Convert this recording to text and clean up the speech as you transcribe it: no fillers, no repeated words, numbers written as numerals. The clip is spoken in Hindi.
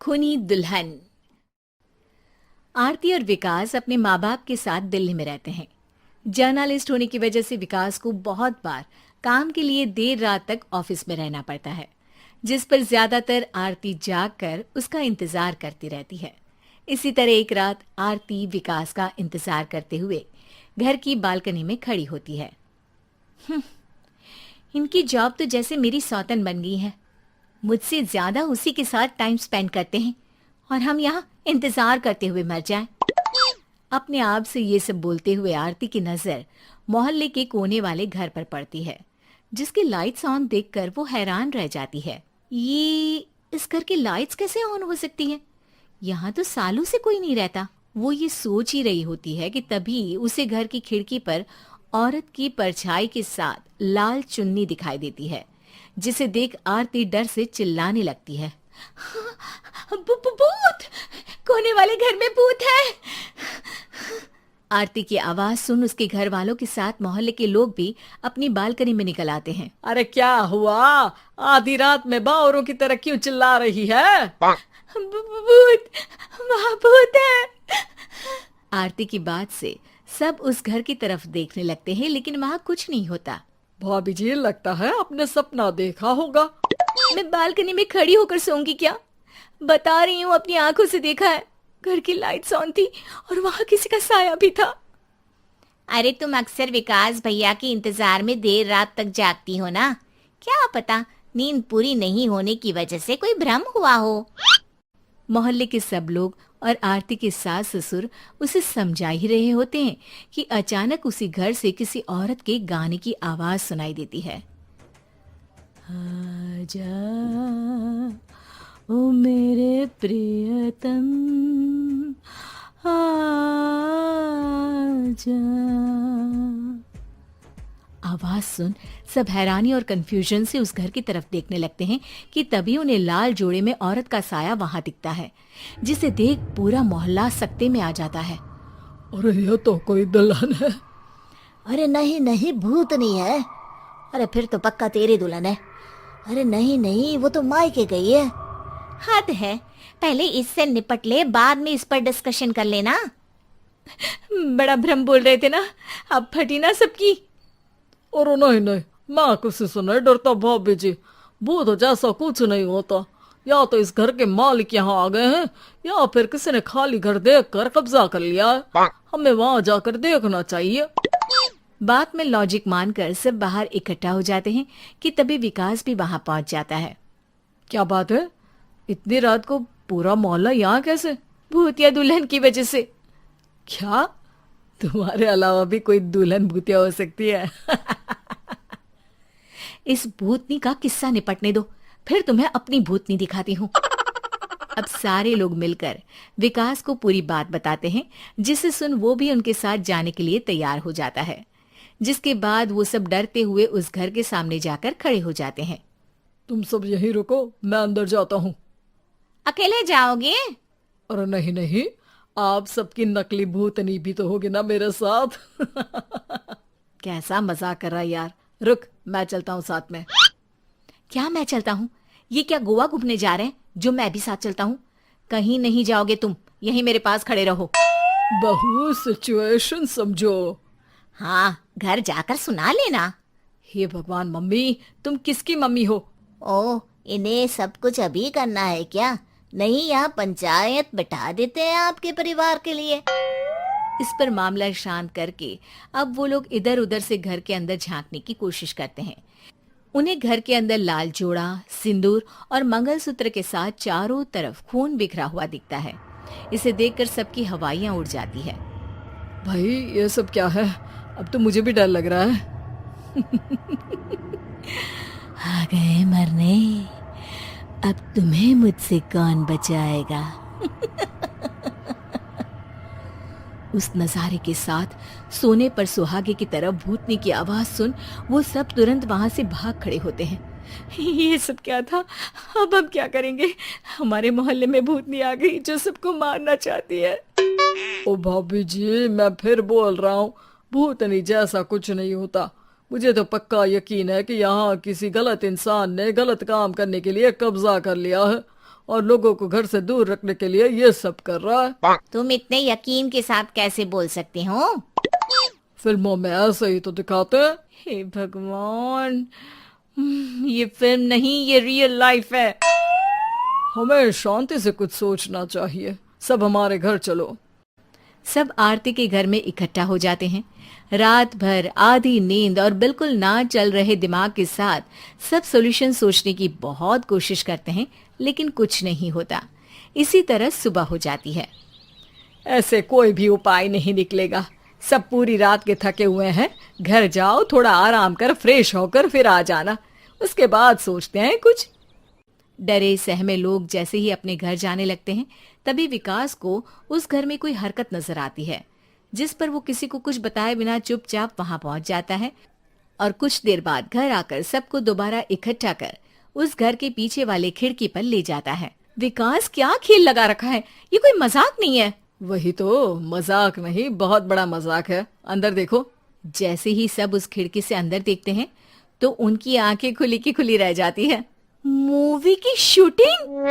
खूनी दुल्हन। आरती और विकास अपने माँ बाप के साथ दिल्ली में रहते हैं। जर्नलिस्ट होने की वजह से विकास को बहुत बार काम के लिए देर रात तक ऑफिस में रहना पड़ता है, जिस पर ज्यादातर आरती जाग कर उसका इंतजार करती रहती है। इसी तरह एक रात आरती विकास का इंतजार करते हुए घर की बालकनी में खड़ी होती है। इनकी जॉब तो जैसे मेरी सौतन बन गई है। मुझसे ज्यादा उसी के साथ टाइम स्पेंड करते हैं और हम यहाँ इंतजार करते हुए मर जाएं। अपने आप से ये सब बोलते हुए आरती की नजर मोहल्ले के कोने वाले घर पर पड़ती है, जिसकी लाइट्स ऑन देखकर वो हैरान रह जाती है। ये इस घर की लाइट्स कैसे ऑन हो सकती हैं? यहाँ तो सालों से कोई नहीं रहता। वो ये सोच ही रही होती है कि तभी उसे घर की खिड़की पर औरत की परछाई के साथ लाल चुन्नी दिखाई देती है, जिसे देख आरती डर से चिल्लाने लगती है। भूत! कोने वाले घर में भूत है! आरती की आवाज सुन उसके घर वालों के साथ मोहल्ले के लोग भी अपनी बालकनी में निकल आते हैं। अरे क्या हुआ? आधी रात में बावरों की तरह क्यों चिल्ला रही है? भूत! वहाँ भूत है! आरती की बात से सब उस घर की तरफ देखने लगते हैं, लेकिन वहाँ कुछ नहीं होता। भाभी जी, लगता है आपने सपना देखा होगा। मैं बालकनी में खड़ी होकर सोऊंगी क्या? बता रही हूँ, अपनी आंखों से देखा है। घर की लाइट्स ऑन थी और वहाँ किसी का साया भी था। अरे तुम अक्सर विकास भैया के इंतजार में देर रात तक जागती हो ना? क्या पता नींद पूरी नहीं होने की वजह से कोई भ्रम हुआ हो। मोहल्ले के सब लोग और आरती के सास ससुर उसे समझा ही रहे होते हैं कि अचानक उसी घर से किसी औरत के गाने की आवाज सुनाई देती है। आजा ओ मेरे प्रियतम, आजा। आवाज सुन सब हैरानी और कंफ्यूजन से उस घर की तरफ देखने लगते हैं कि तभी उन्हें लाल जोड़े में औरत का साया वहां दिखता है, जिसे देख पूरा मोहल्ला सकते में आ जाता है। अरे ये तो कोई दुल्हन है। अरे नहीं नहीं, भूत नहीं है। अरे फिर तो पक्का तेरी दुल्हन है। अरे नहीं नहीं, वो तो मायके गई है। हद है, पहले इससे निपट ले, बाद में इस पर डिस्कशन कर लेना। बड़ा भ्रम बोल रहे थे ना, अब फटी ना सबकी। और नहीं नहीं, मैं किसी से नहीं डरता भाभी जी। भूत जैसा कुछ नहीं होता। या तो इस घर के मालिक यहाँ आ गए हैं, या फिर किसी ने खाली घर देख कर कब्जा कर लिया है। हमें वहां जाकर देखना चाहिए। बात में लॉजिक मानकर सब बाहर इकट्ठा हो जाते हैं कि तभी विकास भी वहां पहुंच जाता है। क्या बात है? इतनी रात को पूरा मोहल्ला यहाँ कैसे? भूतिया दुल्हन की वजह से। क्या तुम्हारे अलावा भी कोई दुल्हन भूतिया हो सकती है? इस भूतनी का किस्सा निपटने दो, फिर तुम्हें अपनी भूतनी दिखाती हूँ। अब सारे लोग मिलकर विकास को पूरी बात बताते हैं, जिसे सुन वो भी उनके साथ जाने के लिए तैयार हो जाता है। जिसके बाद वो सब डरते हुए उस घर के सामने जाकर खड़े हो जाते हैं। तुम सब यहीं रुको, मैं अंदर जाता हूँ। अकेले जाओगे? अरे नहीं नहीं, आप सबकी नकली भूतनी भी तो होगी ना मेरे साथ। कैसा मजाक कर रहा यार। रुक, मैं चलता हूँ साथ में। क्या मैं चलता हूँ? ये क्या गोवा घूमने जा रहे हैं जो मैं भी साथ चलता हूँ? कहीं नहीं जाओगे तुम, यहीं मेरे पास खड़े रहो। बहू सिचुएशन समझो। हाँ, घर जाकर सुना लेना। हे भगवान, मम्मी तुम किसकी मम्मी हो? ओ, इन्हें सब कुछ अभी करना है क्या? नहीं, यहाँ पंचायत बैठा देते हैं आपके परिवार के लिए। इस पर मामला शांत करके अब वो लोग इधर उधर से घर के अंदर झांकने की कोशिश करते हैं। उन्हें घर के अंदर लाल जोड़ा, सिंदूर और मंगलसूत्र के साथ चारों तरफ खून बिखरा हुआ दिखता है। इसे देखकर सबकी हवाइयां उड़ जाती है। भाई ये सब क्या है? अब तो मुझे भी डर लग रहा है। आ गए मरने, अब तुम्हें मुझसे कौन बचाएगा? उस नजारे के साथ सोने पर सुहागे की तरफ भूतनी की आवाज सुन वो सब तुरंत वहां से भाग खड़े होते हैं। ये सब क्या था? अब हम क्या करेंगे? हमारे मोहल्ले में भूतनी आ गई जो सबको मारना चाहती है। ओ भाभी जी, मैं फिर बोल रहा हूँ, भूतनी जैसा कुछ नहीं होता। मुझे तो पक्का यकीन है कि यहाँ किसी गलत इंसान ने गलत काम करने के लिए कब्जा कर लिया है और लोगों को घर से दूर रखने के लिए ये सब कर रहा है। तुम इतने यकीन के साथ कैसे बोल सकते हो? फिल्मों में ऐसे ही तो दिखाते हैं। हे भगवान, ये फिल्म नहीं, ये रियल लाइफ है। हमें शांति से कुछ सोचना चाहिए। सब हमारे घर चलो। सब आरती के घर में इकट्ठा हो जाते हैं। रात भर आधी नींद और बिल्कुल ना चल रहे दिमाग के साथ सब सॉल्यूशन सोचने की बहुत कोशिश करते हैं, लेकिन कुछ नहीं होता। इसी तरह सुबह हो जाती है। ऐसे कोई भी उपाय नहीं निकलेगा। सब पूरी रात के थके हुए हैं। घर जाओ, थोड़ा आराम कर, फ्रेश होकर फिर आ जाना। उसके बाद सोचते हैं कुछ। डरे सहमे लोग जैसे ही अपने घर जाने लगते हैं, तभी विकास को उस घर में कोई हरकत नजर आती है, जिस पर वो किसी को कुछ बताए बिना चुपचाप वहां पहुंच जाता है और कुछ देर बाद घर आकर सबको दोबारा इकट्ठा कर उस घर के पीछे वाले खिड़की पर ले जाता है। विकास, क्या खेल लगा रखा है? ये कोई मजाक नहीं है। वही तो, मजाक नहीं, बहुत बड़ा मजाक है। अंदर देखो। जैसे ही सब उस खिड़की से अंदर देखते हैं तो उनकी आंखें खुली की खुली रह जाती है। मूवी की शूटिंग!